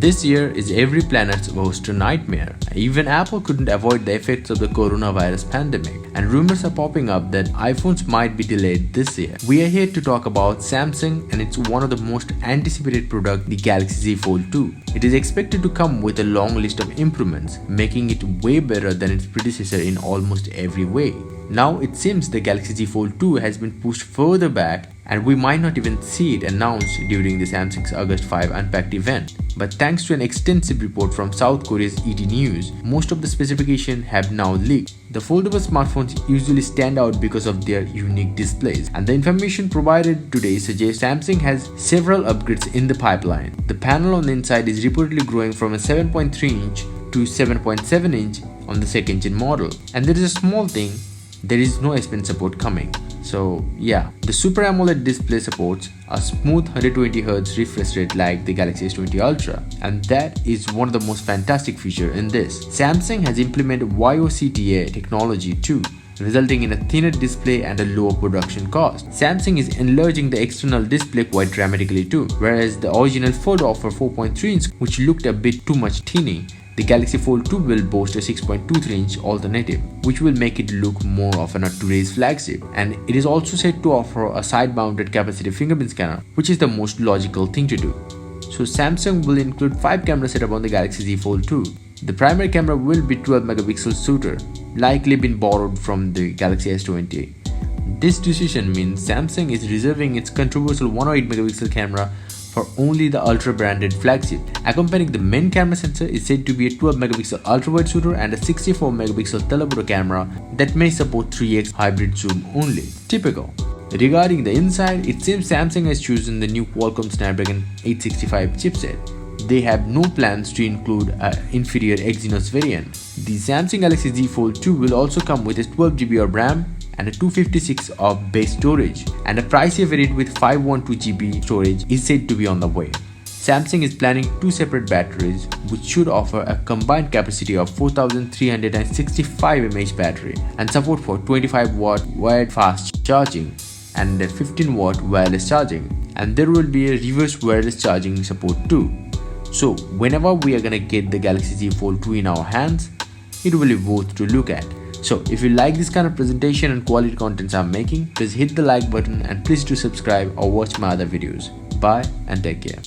This year is every planet's worst nightmare. Even Apple couldn't avoid the effects of the coronavirus pandemic, and rumors are popping up that iPhones might be delayed this year. We are here to talk about Samsung, and it's one of the most anticipated products, the Galaxy Z Fold 2. It is expected to come with a long list of improvements, making it way better than its predecessor in almost every way. Now it seems the Galaxy Z Fold 2 has been pushed further back, and we might not even see it announced during the Samsung's August 5 Unpacked event. But thanks to an extensive report from South Korea's ET News, most of the specifications have now leaked. The foldable smartphones usually stand out because of their unique displays, and the information provided today suggests Samsung has several upgrades in the pipeline. The panel on the inside is reportedly growing from a 7.3-inch to 7.7-inch on the second-gen model. And there is a small thing, there is no S Pen support coming. So yeah, the Super AMOLED display supports a smooth 120Hz refresh rate like the Galaxy S20 Ultra, and that is one of the most fantastic features in this. Samsung has implemented YOCTA technology too, resulting in a thinner display and a lower production cost. Samsung is enlarging the external display quite dramatically too, whereas the original Fold offered 4.3-inch, which looked a bit too much teeny. The Galaxy Fold 2 will boast a 6.23-inch alternative, which will make it look more of a today's flagship, and it is also said to offer a side-mounted capacitive fingerprint scanner, which is the most logical thing to do. So Samsung will include 5 camera setup on the Galaxy Z Fold 2. The primary camera will be 12-megapixel shooter, likely been borrowed from the Galaxy S20. This decision means Samsung is reserving its controversial 108-megapixel camera for only the Ultra branded flagship. Accompanying the main camera sensor is said to be a 12-megapixel ultra-wide shooter and a 64-megapixel telephoto camera that may support 3x hybrid zoom only. Typical. Regarding the inside, it seems Samsung has chosen the new Qualcomm Snapdragon 865 chipset. They have no plans to include an inferior Exynos variant. The Samsung Galaxy Z Fold 2 will also come with a 12GB of RAM and a 256 of base storage, and a pricier variant with 512GB storage is said to be on the way. Samsung is planning 2 separate batteries, which should offer a combined capacity of 4365 mAh battery and support for 25-watt wired fast charging and a 15-watt wireless charging, and there will be a reverse wireless charging support too. So whenever we are gonna get the Galaxy Z Fold 2 in our hands, it will be worth to look at. So if you like this kind of presentation and quality contents I'm making, please hit the like button and please do subscribe or watch my other videos. Bye and take care.